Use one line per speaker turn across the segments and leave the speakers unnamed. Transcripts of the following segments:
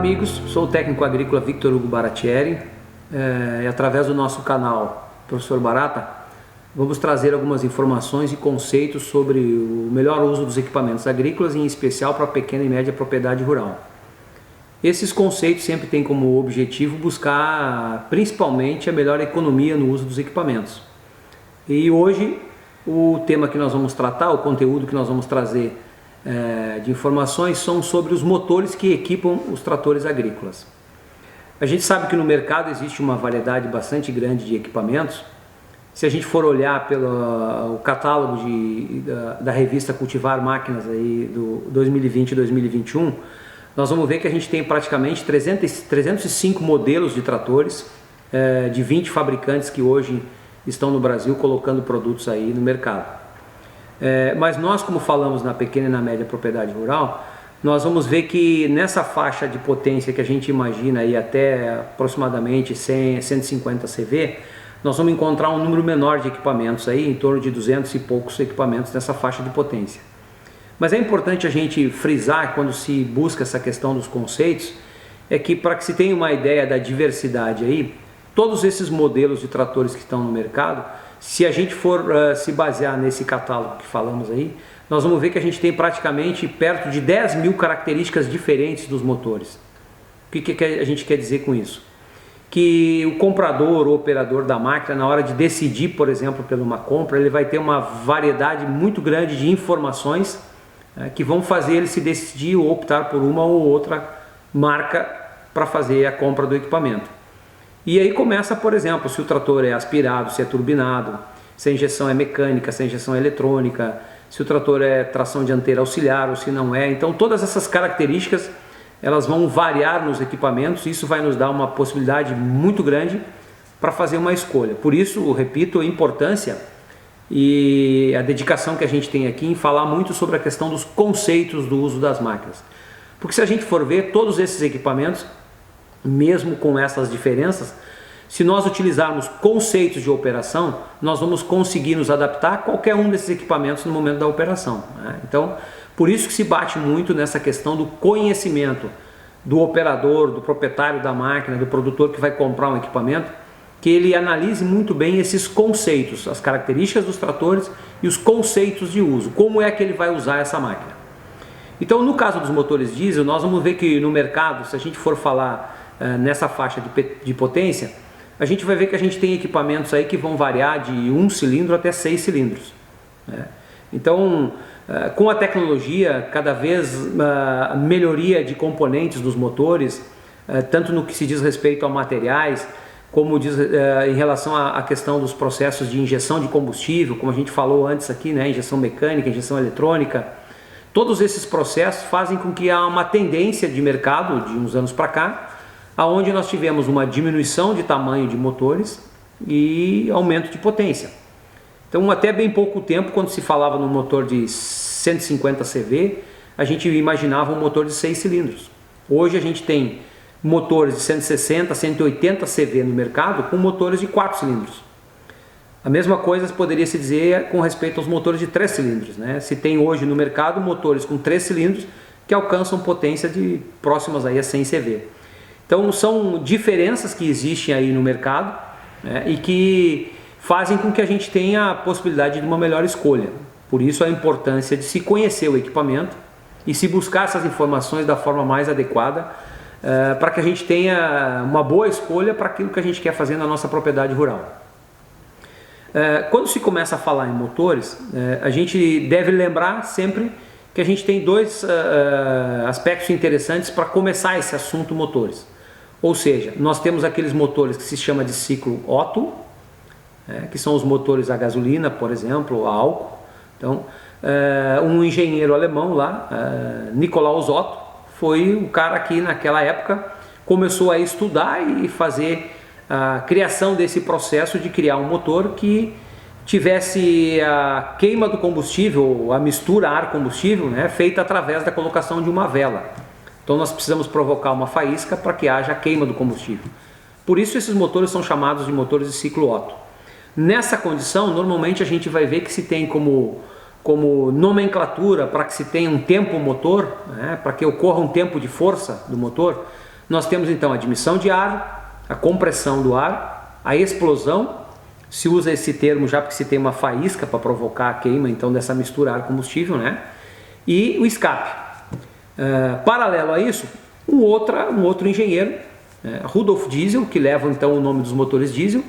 amigos, sou o técnico agrícola Victor Hugo Baratieri e através do nosso canal Professor Barata vamos trazer algumas informações e conceitos sobre o melhor uso dos equipamentos agrícolas, em especial para a pequena e média propriedade rural. Esses conceitos sempre têm como objetivo buscar principalmente a melhor economia no uso dos equipamentos. E hoje o tema que nós vamos tratar, o conteúdo que nós vamos trazer de informações são sobre os motores que equipam os tratores agrícolas. A gente sabe que no mercado existe uma variedade bastante grande de equipamentos. Se a gente for olhar pelo catálogo da revista Cultivar Máquinas aí do 2020 e 2021, nós vamos ver que a gente tem praticamente 305 modelos de tratores de 20 fabricantes que hoje estão no Brasil colocando produtos aí no mercado. Mas nós, como falamos na pequena e na média propriedade rural, nós vamos ver que nessa faixa de potência que a gente imagina aí até aproximadamente 100, 150 CV, nós vamos encontrar um número menor de equipamentos aí, em torno de 200 e poucos equipamentos nessa faixa de potência. Mas é importante a gente frisar, quando se busca essa questão dos conceitos, é que para que se tenha uma ideia da diversidade aí, todos esses modelos de tratores que estão no mercado, se a gente for se basear nesse catálogo que falamos aí, nós vamos ver que a gente tem praticamente perto de 10 mil características diferentes dos motores. O que a gente quer dizer com isso? Que o comprador ou operador da máquina, na hora de decidir, por exemplo, por uma compra, ele vai ter uma variedade muito grande de informações que vão fazer ele se decidir ou optar por uma ou outra marca para fazer a compra do equipamento. E aí começa, por exemplo, se o trator é aspirado, se é turbinado, se a injeção é mecânica, se a injeção é eletrônica, se o trator é tração dianteira auxiliar ou se não é. Então todas essas características elas vão variar nos equipamentos e isso vai nos dar uma possibilidade muito grande para fazer uma escolha. Por isso, eu repito, a importância e a dedicação que a gente tem aqui em falar muito sobre a questão dos conceitos do uso das máquinas. Porque se a gente for ver todos esses equipamentos, mesmo com essas diferenças, se nós utilizarmos conceitos de operação, nós vamos conseguir nos adaptar a qualquer um desses equipamentos no momento da operação, né? Então, por isso que se bate muito nessa questão do conhecimento do operador, do proprietário da máquina, do produtor que vai comprar um equipamento, que ele analise muito bem esses conceitos, as características dos tratores e os conceitos de uso, como é que ele vai usar essa máquina. Então, no caso dos motores diesel, nós vamos ver que no mercado, se a gente for falar nessa faixa de potência, a gente vai ver que a gente tem equipamentos aí que vão variar de 1 cilindro até 6 cilindros, né? Então, com a tecnologia, cada vez a melhoria de componentes dos motores, tanto no que se diz respeito a materiais, como em relação à questão dos processos de injeção de combustível, como a gente falou antes aqui, né? Injeção mecânica, injeção eletrônica, todos esses processos fazem com que há uma tendência de mercado de uns anos para cá, aonde nós tivemos uma diminuição de tamanho de motores e aumento de potência. Então, até bem pouco tempo, quando se falava no motor de 150 CV, a gente imaginava um motor de 6 cilindros. Hoje a gente tem motores de 160, 180 CV no mercado com motores de 4 cilindros. A mesma coisa poderia se dizer com respeito aos motores de 3 cilindros, né? Se tem hoje no mercado motores com 3 cilindros que alcançam potência de próximas aí a 100 CV. Então são diferenças que existem aí no mercado, né, e que fazem com que a gente tenha a possibilidade de uma melhor escolha. Por isso a importância de se conhecer o equipamento e se buscar essas informações da forma mais adequada para que a gente tenha uma boa escolha para aquilo que a gente quer fazer na nossa propriedade rural. Quando se começa a falar em motores, a gente deve lembrar sempre que a gente tem dois aspectos interessantes para começar esse assunto motores. Ou seja, nós temos aqueles motores que se chama de ciclo Otto, que são os motores a gasolina, por exemplo, a álcool. Então, um engenheiro alemão lá, Nikolaus Otto, foi o cara que naquela época começou a estudar e fazer a criação desse processo de criar um motor que tivesse a queima do combustível, a mistura ar-combustível, né, feita através da colocação de uma vela. Então nós precisamos provocar uma faísca para que haja a queima do combustível. Por isso esses motores são chamados de motores de ciclo Otto. Nessa condição, normalmente a gente vai ver que se tem como nomenclatura para que se tenha um tempo motor, né, para que ocorra um tempo de força do motor, nós temos então a admissão de ar, a compressão do ar, a explosão, se usa esse termo já porque se tem uma faísca para provocar a queima então dessa mistura ar-combustível, né? E o escape. Paralelo a isso, um outro engenheiro, Rudolf Diesel, que leva então o nome dos motores diesel,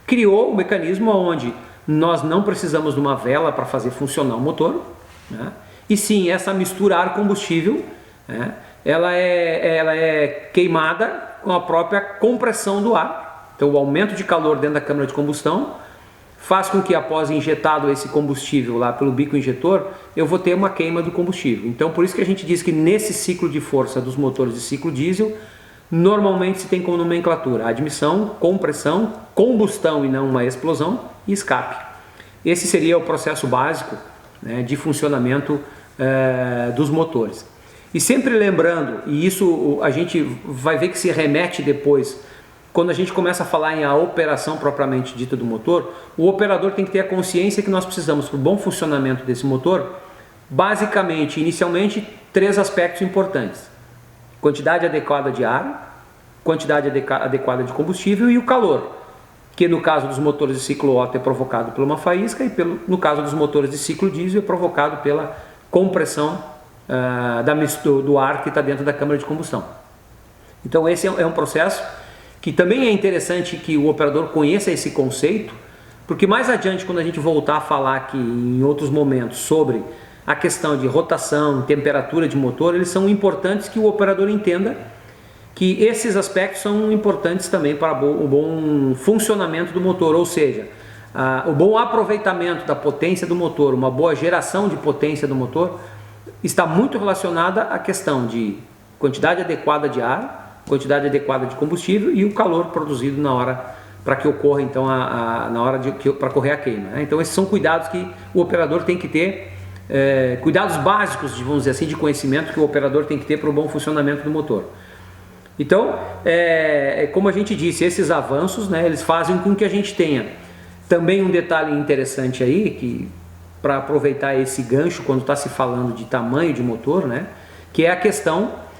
criou um mecanismo onde nós não precisamos de uma vela para fazer funcionar o motor, né? E sim, essa mistura ar-combustível, né, ela é queimada com a própria compressão do ar. Então o aumento de calor dentro da câmara de combustão faz com que após injetado esse combustível lá pelo bico injetor, eu vou ter uma queima do combustível. Então por isso que a gente diz que nesse ciclo de força dos motores de ciclo diesel, normalmente se tem como nomenclatura admissão, compressão, combustão e não uma explosão e escape. Esse seria o processo básico, né, de funcionamento dos motores. E sempre lembrando, e isso a gente vai ver que se remete depois, quando a gente começa a falar em a operação propriamente dita do motor, o operador tem que ter a consciência que nós precisamos, para o bom funcionamento desse motor, basicamente, inicialmente, 3 aspectos importantes: quantidade adequada de ar, quantidade adequada de combustível e o calor, que no caso dos motores de ciclo Otto é provocado por uma faísca e no caso dos motores de ciclo diesel é provocado pela compressão do ar que está dentro da câmara de combustão. Então esse é um processo que também é interessante que o operador conheça esse conceito, porque mais adiante, quando a gente voltar a falar aqui em outros momentos sobre a questão de rotação, temperatura de motor, eles são importantes que o operador entenda que esses aspectos são importantes também para o bom funcionamento do motor, ou seja, o bom aproveitamento da potência do motor, uma boa geração de potência do motor, está muito relacionada à questão de quantidade adequada de ar, quantidade adequada de combustível e o calor produzido na hora para que ocorra então na hora para correr a queima, né? Então esses são cuidados que o operador tem que ter, cuidados básicos, vamos dizer assim, de conhecimento que o operador tem que ter para o bom funcionamento do motor. Então, como a gente disse, esses avanços, né, eles fazem com que a gente tenha também um detalhe interessante aí, que para aproveitar esse gancho quando está se falando de tamanho de motor, né, que é a questão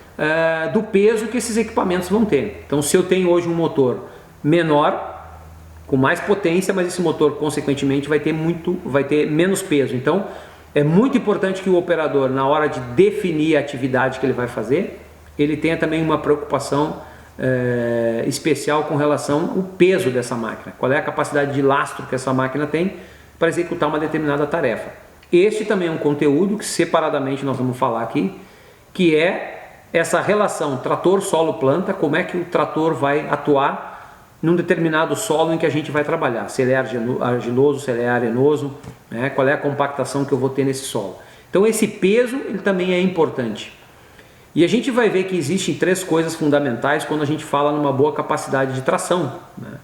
do peso que esses equipamentos vão ter. Então, se eu tenho hoje um motor menor, com mais potência, mas esse motor consequentemente vai ter menos peso. Então, é muito importante que o operador, na hora de definir a atividade que ele vai fazer, ele tenha também uma preocupação especial com relação ao peso dessa máquina. Qual é a capacidade de lastro que essa máquina tem para executar uma determinada tarefa. Este também é um conteúdo que separadamente nós vamos falar aqui, que é essa relação trator-solo-planta, como é que o trator vai atuar num determinado solo em que a gente vai trabalhar, se ele é argiloso, se ele é arenoso, né? Qual é a compactação que eu vou ter nesse solo. Então esse peso ele também é importante. E a gente vai ver que existem 3 coisas fundamentais quando a gente fala numa boa capacidade de tração, né?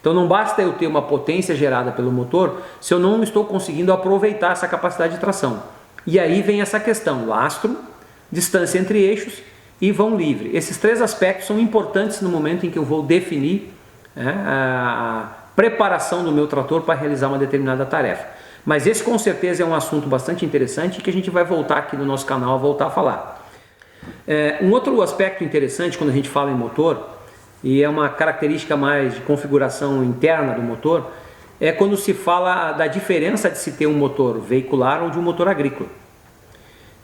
Então não basta eu ter uma potência gerada pelo motor se eu não estou conseguindo aproveitar essa capacidade de tração. E aí vem essa questão: lastro, distância entre eixos e vão livre. Esses 3 aspectos são importantes no momento em que eu vou definir, né, a preparação do meu trator para realizar uma determinada tarefa. Mas esse com certeza é um assunto bastante interessante que a gente vai voltar aqui no nosso canal a voltar a falar. Um outro aspecto interessante quando a gente fala em motor, e é uma característica mais de configuração interna do motor, é quando se fala da diferença de se ter um motor veicular ou de um motor agrícola.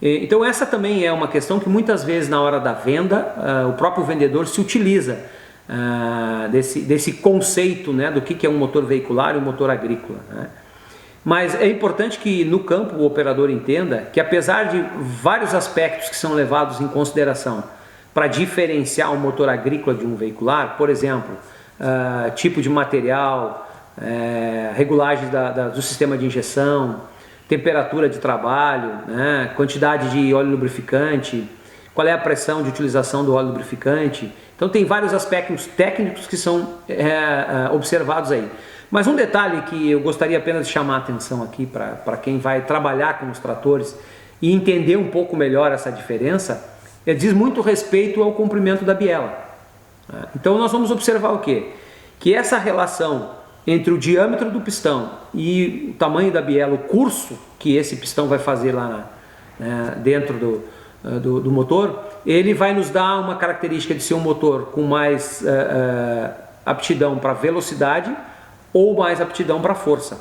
Então essa também é uma questão que muitas vezes na hora da venda o próprio vendedor se utiliza desse conceito, né, do que é um motor veicular e um motor agrícola, né? Mas é importante que no campo o operador entenda que, apesar de vários aspectos que são levados em consideração para diferenciar um motor agrícola de um veicular, por exemplo, tipo de material, regulagem do sistema de injeção, temperatura de trabalho, né, quantidade de óleo lubrificante, qual é a pressão de utilização do óleo lubrificante. Então tem vários aspectos técnicos que são observados aí. Mas um detalhe que eu gostaria apenas de chamar a atenção aqui para quem vai trabalhar com os tratores e entender um pouco melhor essa diferença, diz muito respeito ao comprimento da biela. Então nós vamos observar o quê? Que essa relação entre o diâmetro do pistão e o tamanho da biela, o curso que esse pistão vai fazer lá dentro do motor, ele vai nos dar uma característica de ser um motor com mais aptidão para velocidade ou mais aptidão para força.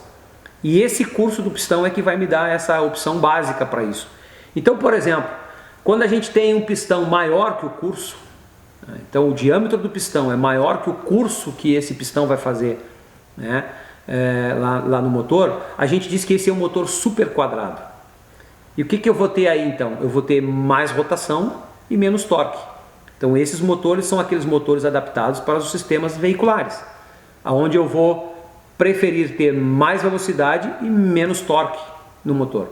E esse curso do pistão é que vai me dar essa opção básica para isso. Então, por exemplo, quando a gente tem um pistão maior que o curso, então o diâmetro do pistão é maior que o curso que esse pistão vai fazer, né, lá no motor, a gente diz que esse é um motor super quadrado. E o que eu vou ter aí então? Eu vou ter mais rotação e menos torque. Então esses motores são aqueles motores adaptados para os sistemas veiculares, onde eu vou preferir ter mais velocidade e menos torque no motor.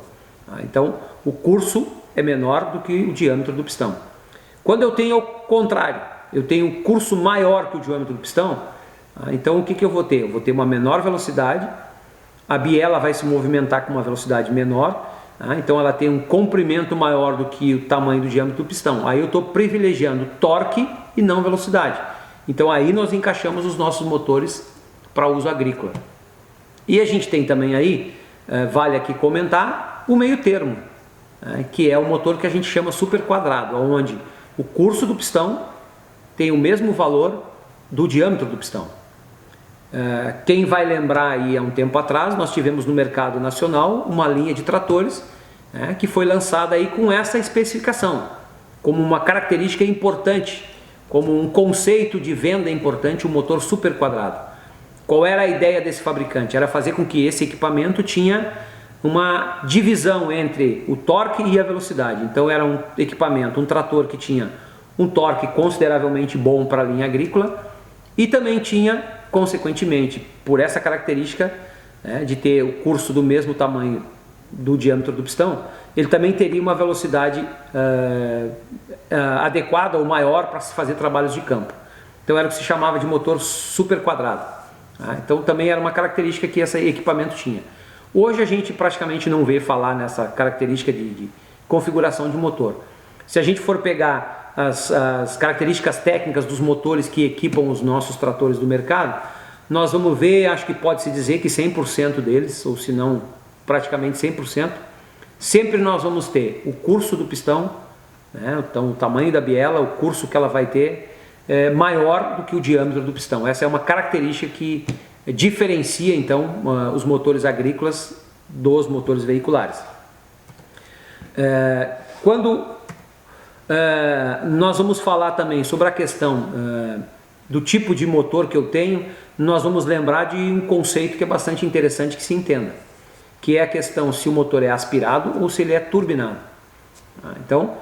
Então o curso é menor do que o diâmetro do pistão. Quando eu tenho ao contrário, eu tenho um curso maior que o diâmetro do pistão, então o que eu vou ter? Eu vou ter uma menor velocidade, a biela vai se movimentar com uma velocidade menor, então ela tem um comprimento maior do que o tamanho do diâmetro do pistão. Aí eu estou privilegiando torque e não velocidade. Então aí nós encaixamos os nossos motores para uso agrícola. E a gente tem também aí, vale aqui comentar, o meio termo, que é o motor que a gente chama super quadrado, onde o curso do pistão tem o mesmo valor do diâmetro do pistão. Quem vai lembrar aí, há um tempo atrás, nós tivemos no mercado nacional uma linha de tratores que foi lançada aí com essa especificação, como uma característica importante, como um conceito de venda importante, o motor super quadrado. Qual era a ideia desse fabricante? Era fazer com que esse equipamento tinha uma divisão entre o torque e a velocidade. Então era um equipamento, um trator que tinha um torque consideravelmente bom para a linha agrícola e também tinha, consequentemente, por essa característica de ter o curso do mesmo tamanho do diâmetro do pistão, ele também teria uma velocidade adequada ou maior para se fazer trabalhos de campo. Então era o que se chamava de motor super quadrado. Então também era uma característica que esse equipamento tinha. Hoje a gente praticamente não vê falar nessa característica de configuração de motor. Se a gente for pegar as características técnicas dos motores que equipam os nossos tratores do mercado, nós vamos ver, acho que pode-se dizer que 100% deles, ou se não praticamente 100%, sempre nós vamos ter o curso do pistão, então o tamanho da biela, o curso que ela vai ter, maior do que o diâmetro do pistão. Essa é uma característica que diferencia então os motores agrícolas dos motores veiculares. Quando nós vamos falar também sobre a questão do tipo de motor que eu tenho, nós vamos lembrar de um conceito que é bastante interessante que se entenda, que é a questão se o motor é aspirado ou se ele é turbinado. Então,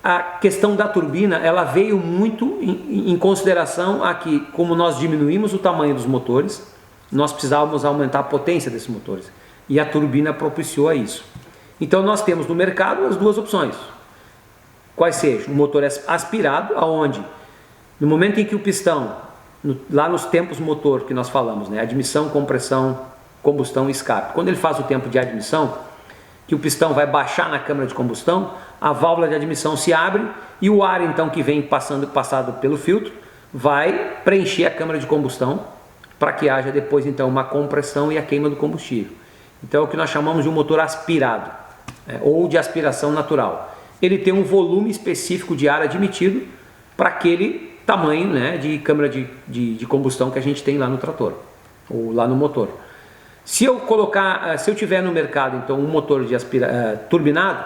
a questão da turbina, ela veio muito em consideração aqui, como nós diminuímos o tamanho dos motores, nós precisávamos aumentar a potência desses motores, e a turbina propiciou a isso. Então nós temos no mercado as duas opções, quais sejam, o motor aspirado, aonde no momento em que o pistão, lá nos tempos motor que nós falamos, admissão, compressão, combustão e escape, quando ele faz o tempo de admissão, que o pistão vai baixar na câmara de combustão, a válvula de admissão se abre e o ar então que vem passado pelo filtro vai preencher a câmara de combustão para que haja depois então uma compressão e a queima do combustível. Então é o que nós chamamos de um motor aspirado, ou de aspiração natural. Ele tem um volume específico de ar admitido para aquele tamanho de câmara de combustão que a gente tem lá no trator, ou lá no motor. Se eu tiver no mercado então um motor de turbinado,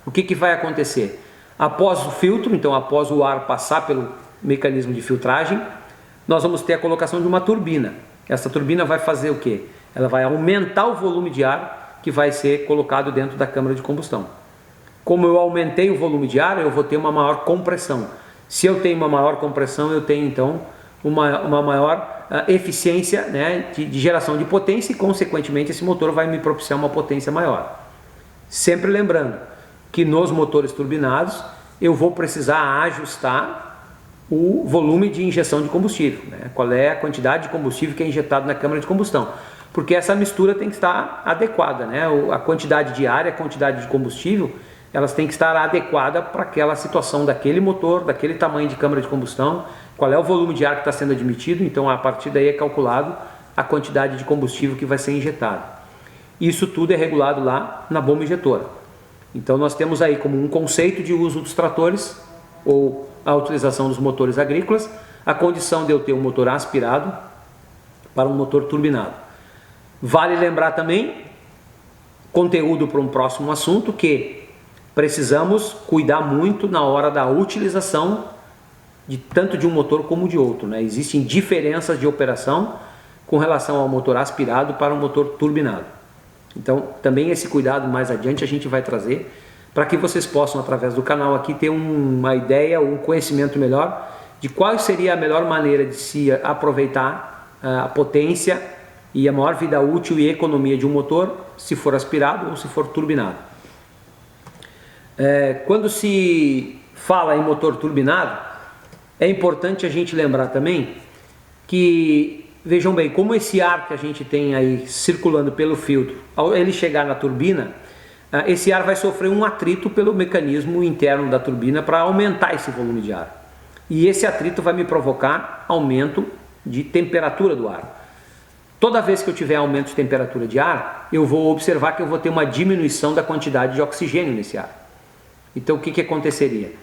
o que vai acontecer? Após o filtro, então após o ar passar pelo mecanismo de filtragem, nós vamos ter a colocação de uma turbina. Essa turbina vai fazer o quê? Ela vai aumentar o volume de ar que vai ser colocado dentro da câmara de combustão. Como eu aumentei o volume de ar, eu vou ter uma maior compressão. Se eu tenho uma maior compressão, eu tenho então uma maior eficiência de geração de potência e consequentemente esse motor vai me propiciar uma potência maior. Sempre lembrando que nos motores turbinados eu vou precisar ajustar o volume de injeção de combustível, qual é a quantidade de combustível que é injetado na câmara de combustão, porque essa mistura tem que estar adequada, a quantidade de ar e a quantidade de combustível, elas têm que estar adequadas para aquela situação daquele motor, daquele tamanho de câmara de combustão, qual é o volume de ar que está sendo admitido, então a partir daí é calculado a quantidade de combustível que vai ser injetado. Isso tudo é regulado lá na bomba injetora. Então nós temos aí como um conceito de uso dos tratores ou a utilização dos motores agrícolas, a condição de eu ter um motor aspirado para um motor turbinado. Vale lembrar também, conteúdo para um próximo assunto, que precisamos cuidar muito na hora da utilização de tanto de um motor como de outro, né? Existem diferenças de operação com relação ao motor aspirado para o motor turbinado. Então também esse cuidado mais adiante a gente vai trazer para que vocês possam, através do canal aqui, ter uma ideia, um conhecimento melhor de qual seria a melhor maneira de se aproveitar a potência e a maior vida útil e economia de um motor, se for aspirado ou se for turbinado. Quando se fala em motor turbinado, é importante a gente lembrar também que, vejam bem, como esse ar que a gente tem aí circulando pelo filtro, ao ele chegar na turbina, esse ar vai sofrer um atrito pelo mecanismo interno da turbina para aumentar esse volume de ar. E esse atrito vai me provocar aumento de temperatura do ar. Toda vez que eu tiver aumento de temperatura de ar, eu vou observar que eu vou ter uma diminuição da quantidade de oxigênio nesse ar. Então o que aconteceria?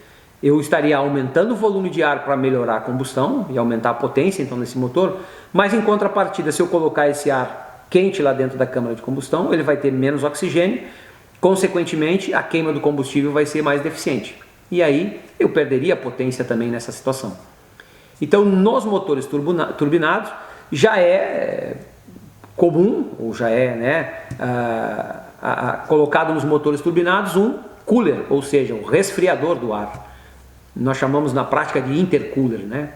Eu estaria aumentando o volume de ar para melhorar a combustão e aumentar a potência então nesse motor, mas em contrapartida, se eu colocar esse ar quente lá dentro da câmara de combustão, ele vai ter menos oxigênio, consequentemente a queima do combustível vai ser mais deficiente. E aí eu perderia a potência também nessa situação. Então nos motores turbinados já é comum, ou já é colocado nos motores turbinados um cooler, ou seja, um resfriador do ar. Nós chamamos na prática de intercooler, né?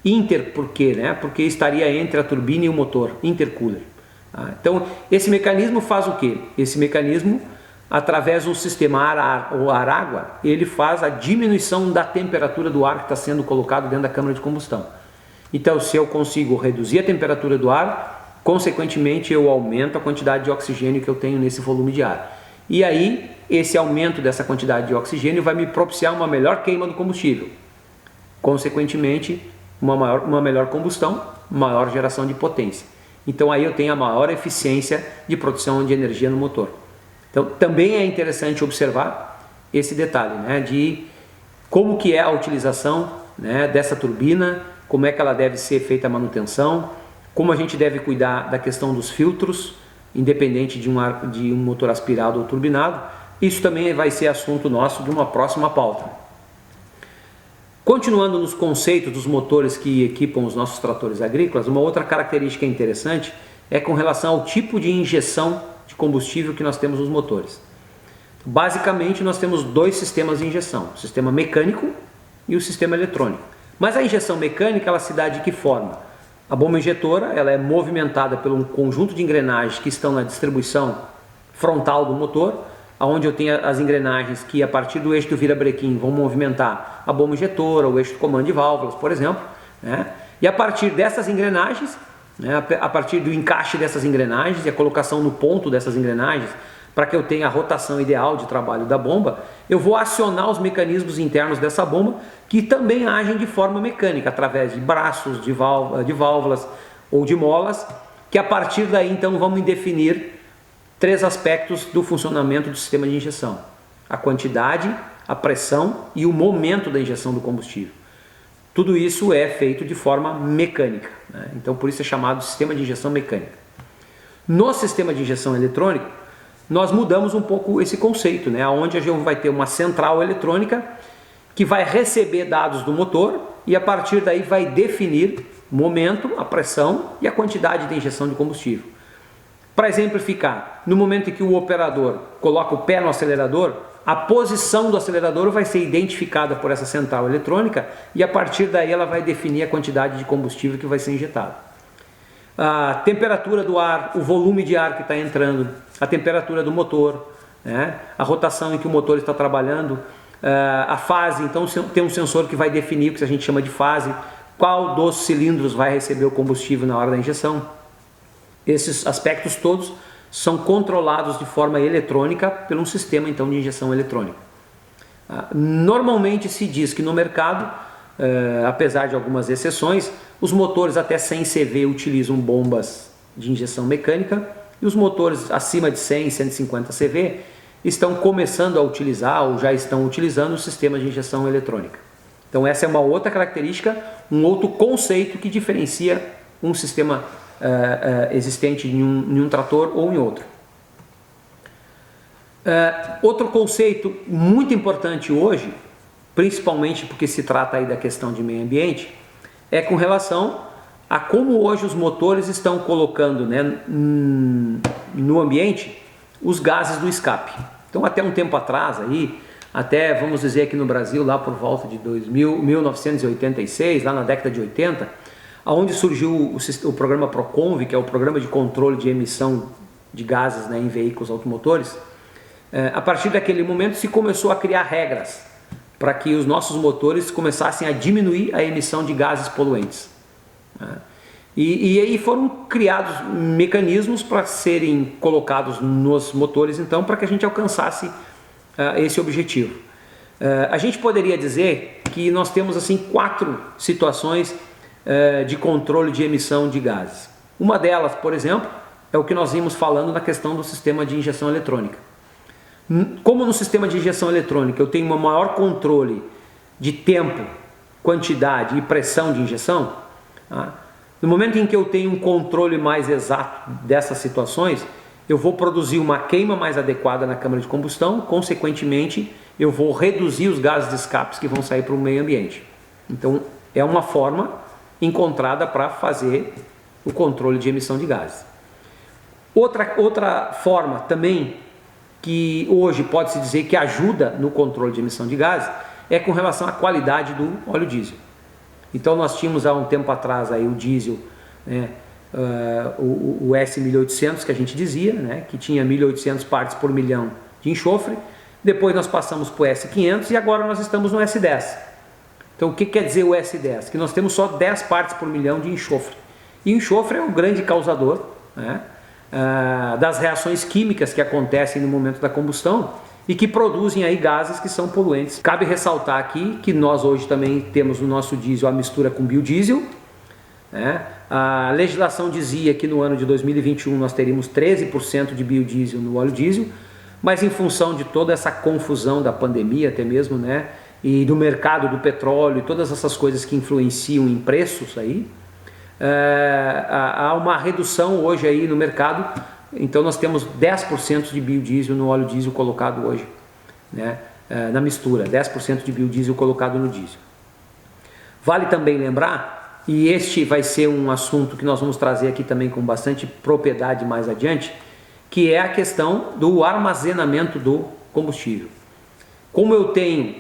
Inter por quê? Né? Porque estaria entre a turbina e o motor, intercooler. Então esse mecanismo faz o quê? Esse mecanismo, através do sistema ar-água, ele faz a diminuição da temperatura do ar que está sendo colocado dentro da câmara de combustão. Então se eu consigo reduzir a temperatura do ar, consequentemente eu aumento a quantidade de oxigênio que eu tenho nesse volume de ar. E aí esse aumento dessa quantidade de oxigênio vai me propiciar uma melhor queima do combustível. Consequentemente, uma melhor combustão, maior geração de potência. Então aí eu tenho a maior eficiência de produção de energia no motor. Então também é interessante observar esse detalhe, né, de como que é a utilização, né, dessa turbina, como é que ela deve ser feita a manutenção, como a gente deve cuidar da questão dos filtros, independente de um motor aspirado ou turbinado. Isso também vai ser assunto nosso de uma próxima pauta. Continuando nos conceitos dos motores que equipam os nossos tratores agrícolas, uma outra característica interessante é com relação ao tipo de injeção de combustível que nós temos nos motores. Basicamente nós temos dois sistemas de injeção, o sistema mecânico e o sistema eletrônico. Mas a injeção mecânica ela se dá de que forma? A bomba injetora ela é movimentada por um conjunto de engrenagens que estão na distribuição frontal do motor, onde eu tenho as engrenagens que a partir do eixo do virabrequim vão movimentar a bomba injetora, o eixo do comando de válvulas, por exemplo, né? E a partir dessas engrenagens, né, a partir do encaixe dessas engrenagens e a colocação no ponto dessas engrenagens, para que eu tenha a rotação ideal de trabalho da bomba, eu vou acionar os mecanismos internos dessa bomba, que também agem de forma mecânica, através de braços, de válvulas ou de molas, que a partir daí então vamos definir três aspectos do funcionamento do sistema de injeção: a quantidade, a pressão e o momento da injeção do combustível. Tudo isso é feito de forma mecânica, né? Então por isso é chamado sistema de injeção mecânica. No sistema de injeção eletrônico, nós mudamos um pouco esse conceito, né? Onde a gente vai ter uma central eletrônica que vai receber dados do motor e a partir daí vai definir o momento, a pressão e a quantidade de injeção de combustível. Para exemplificar, no momento em que o operador coloca o pé no acelerador, a posição do acelerador vai ser identificada por essa central eletrônica e a partir daí ela vai definir a quantidade de combustível que vai ser injetado. A temperatura do ar, o volume de ar que está entrando, a temperatura do motor, né? A rotação em que o motor está trabalhando, a fase, então tem um sensor que vai definir o que a gente chama de fase, qual dos cilindros vai receber o combustível na hora da injeção. Esses aspectos todos são controlados de forma eletrônica por um sistema então de injeção eletrônica. Normalmente se diz que no mercado, apesar de algumas exceções, os motores até 100 CV utilizam bombas de injeção mecânica e os motores acima de 100, 150 CV, estão começando a utilizar ou já estão utilizando o sistema de injeção eletrônica. Então essa é uma outra característica, um outro conceito que diferencia um sistema existente em um trator ou em outro. Outro conceito muito importante hoje, principalmente porque se trata aí da questão de meio ambiente, é com relação a como hoje os motores estão colocando, né, no ambiente os gases do escape. Então até um tempo atrás, aí, até vamos dizer aqui no Brasil, lá por volta de 1986, lá na década de 80, onde surgiu o programa Proconv, que é o programa de controle de emissão de gases, né, em veículos automotores. A partir daquele momento se começou a criar regras para que os nossos motores começassem a diminuir a emissão de gases poluentes. E aí foram criados mecanismos para serem colocados nos motores, então, para que a gente alcançasse esse objetivo. A gente poderia dizer que nós temos assim 4 situações de controle de emissão de gases. Uma delas, por exemplo, é o que nós vimos falando na questão do sistema de injeção eletrônica. Como no sistema de injeção eletrônica eu tenho um maior controle de tempo, quantidade e pressão de injeção, no momento em que eu tenho um controle mais exato dessas situações, eu vou produzir uma queima mais adequada na câmara de combustão, consequentemente eu vou reduzir os gases de escape que vão sair para o meio ambiente. Então é uma forma encontrada para fazer o controle de emissão de gases. Outra forma também que hoje pode-se dizer que ajuda no controle de emissão de gases é com relação à qualidade do óleo diesel. Então nós tínhamos há um tempo atrás aí o diesel, né, o S1800 que a gente dizia, né, que tinha 1.800 partes por milhão de enxofre. Depois nós passamos para o S500 e agora nós estamos no S10. Então o que quer dizer o S10? Que nós temos só 10 partes por milhão de enxofre. E o enxofre é um grande causador, né, das reações químicas que acontecem no momento da combustão e que produzem aí gases que são poluentes. Cabe ressaltar aqui que nós hoje também temos no nosso diesel a mistura com biodiesel, né? A legislação dizia que no ano de 2021 nós teríamos 13% de biodiesel no óleo diesel, mas em função de toda essa confusão da pandemia até mesmo, né, e do mercado do petróleo e todas essas coisas que influenciam em preços aí, há uma redução hoje aí no mercado. Então nós temos 10% de biodiesel no óleo diesel colocado hoje, né, na mistura, 10% de biodiesel colocado no diesel. Vale também lembrar, e este vai ser um assunto que nós vamos trazer aqui também com bastante propriedade mais adiante, que é a questão do armazenamento do combustível. Como eu tenho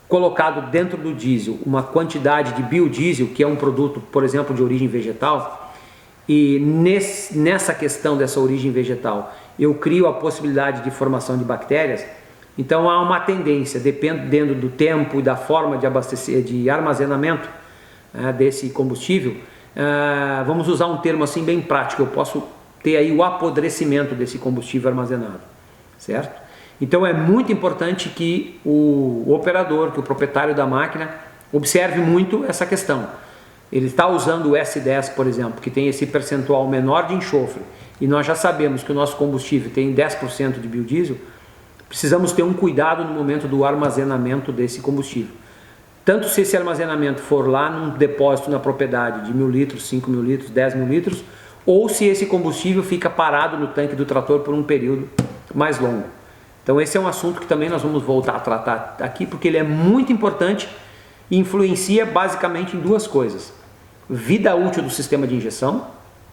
colocado dentro do diesel uma quantidade de biodiesel, que é um produto, por exemplo, de origem vegetal, e nessa questão dessa origem vegetal eu crio a possibilidade de formação de bactérias, então há uma tendência, dependendo do tempo e da forma de abastecer, de armazenamento desse combustível, vamos usar um termo assim bem prático, eu posso ter aí o apodrecimento desse combustível armazenado, certo? Então é muito importante que o operador, que o proprietário da máquina observe muito essa questão. Ele está usando o S10, por exemplo, que tem esse percentual menor de enxofre, e nós já sabemos que o nosso combustível tem 10% de biodiesel, precisamos ter um cuidado no momento do armazenamento desse combustível. Tanto se esse armazenamento for lá num depósito na propriedade de 1.000 litros, 5.000 litros, 10.000 litros, ou se esse combustível fica parado no tanque do trator por um período mais longo. Então esse é um assunto que também nós vamos voltar a tratar aqui, porque ele é muito importante e influencia basicamente em 2 coisas: vida útil do sistema de injeção,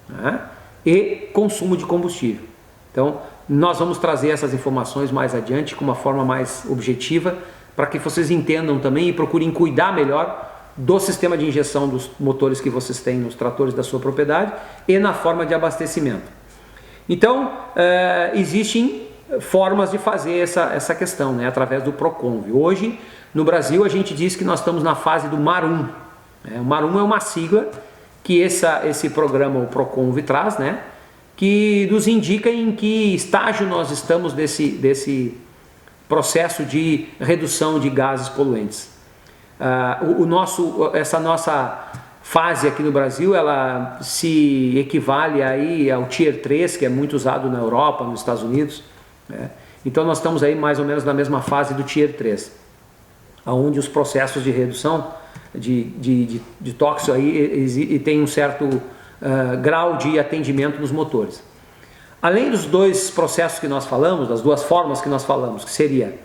né, e consumo de combustível. Então nós vamos trazer essas informações mais adiante com uma forma mais objetiva, para que vocês entendam também e procurem cuidar melhor do sistema de injeção dos motores que vocês têm nos tratores da sua propriedade e na forma de abastecimento. Então existem formas de fazer essa questão, né, através do Proconv. Hoje no Brasil a gente diz que nós estamos na fase do MAR 1. O MAR 1 é uma sigla que esse programa, o Proconv, traz, né, que nos indica em que estágio nós estamos desse processo de redução de gases poluentes. Essa nossa fase aqui no Brasil, ela se equivale aí ao Tier 3, que é muito usado na Europa, nos Estados Unidos, né? Então nós estamos aí mais ou menos na mesma fase do Tier 3, onde os processos de redução de tóxico aí tem um certo grau de atendimento nos motores. Além dos dois processos que nós falamos, das duas formas que nós falamos, que seria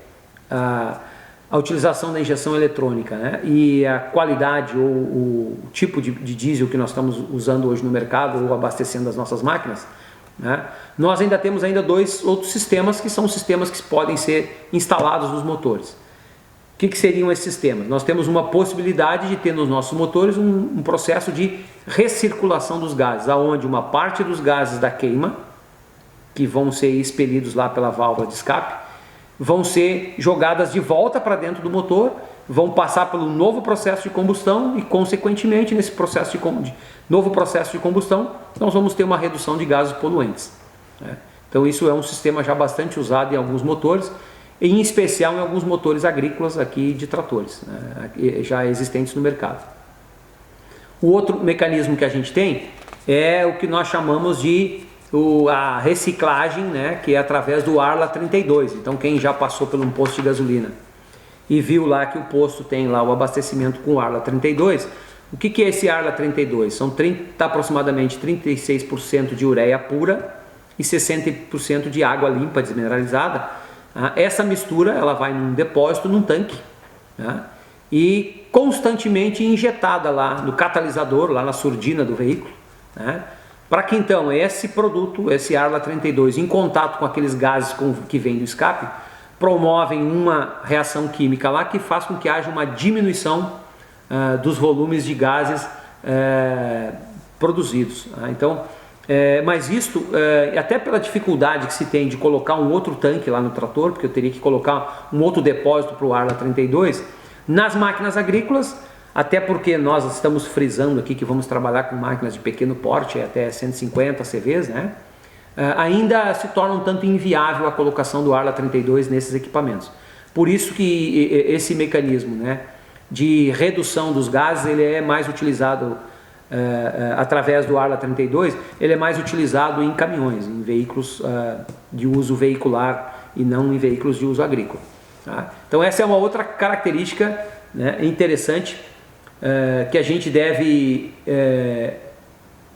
a utilização da injeção eletrônica, né, e a qualidade ou o tipo de diesel que nós estamos usando hoje no mercado ou abastecendo as nossas máquinas, né, nós ainda temos dois outros sistemas que são sistemas que podem ser instalados nos motores. O que seriam esses sistemas? Nós temos uma possibilidade de ter nos nossos motores um processo de recirculação dos gases, onde uma parte dos gases da queima, que vão ser expelidos lá pela válvula de escape, vão ser jogadas de volta para dentro do motor, vão passar pelo novo processo de combustão e, consequentemente, nesse processo novo processo de combustão, nós vamos ter uma redução de gases poluentes, né? Então isso é um sistema já bastante usado em alguns motores, em especial em alguns motores agrícolas aqui de tratores, né, já existentes no mercado. O outro mecanismo que a gente tem é o que nós chamamos de a reciclagem, né, que é através do Arla 32. Então quem já passou por um posto de gasolina e viu lá que o posto tem lá o abastecimento com Arla 32, o que é esse Arla 32? São aproximadamente 36% de ureia pura e 60% de água limpa desmineralizada. Essa mistura ela vai num depósito, num tanque, né, e constantemente injetada lá no catalisador, lá na surdina do veículo, né, para que então esse produto, esse Arla 32, em contato com aqueles gases que vêm do escape, promovem uma reação química lá que faz com que haja uma diminuição dos volumes de gases produzidos. Então, mas isto, até pela dificuldade que se tem de colocar um outro tanque lá no trator, porque eu teria que colocar um outro depósito para o Arla 32, nas máquinas agrícolas, até porque nós estamos frisando aqui que vamos trabalhar com máquinas de pequeno porte, até 150 CVs, né? Ainda se torna um tanto inviável a colocação do Arla 32 nesses equipamentos. Por isso que esse mecanismo, né, de redução dos gases, ele é mais utilizado através do Arla 32, ele é mais utilizado em caminhões, em veículos de uso veicular e não em veículos de uso agrícola, tá? Então essa é uma outra característica, né, interessante, que a gente deve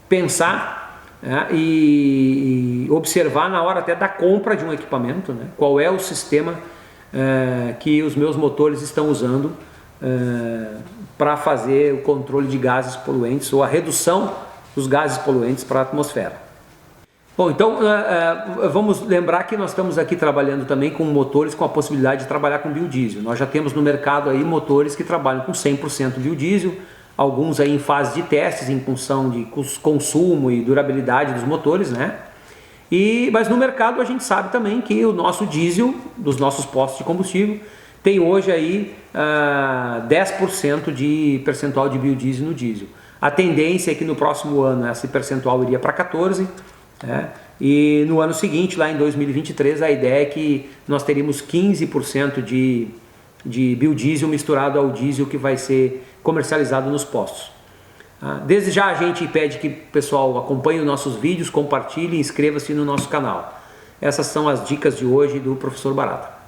pensar, né, e observar na hora até da compra de um equipamento, né, qual é o sistema que os meus motores estão usando para fazer o controle de gases poluentes ou a redução dos gases poluentes para a atmosfera. Bom, então vamos lembrar que nós estamos aqui trabalhando também com motores com a possibilidade de trabalhar com biodiesel. Nós já temos no mercado aí motores que trabalham com 100% biodiesel, alguns aí em fase de testes em função de consumo e durabilidade dos motores, né? Mas no mercado a gente sabe também que o nosso diesel, dos nossos postos de combustível, tem hoje aí 10% de percentual de biodiesel no diesel. A tendência é que no próximo ano esse percentual iria para 14%, né? E no ano seguinte, lá em 2023, a ideia é que nós teríamos 15% de biodiesel misturado ao diesel que vai ser comercializado nos postos. Desde já a gente pede que o pessoal acompanhe os nossos vídeos, compartilhe e inscreva-se no nosso canal. Essas são as dicas de hoje do Professor Barata.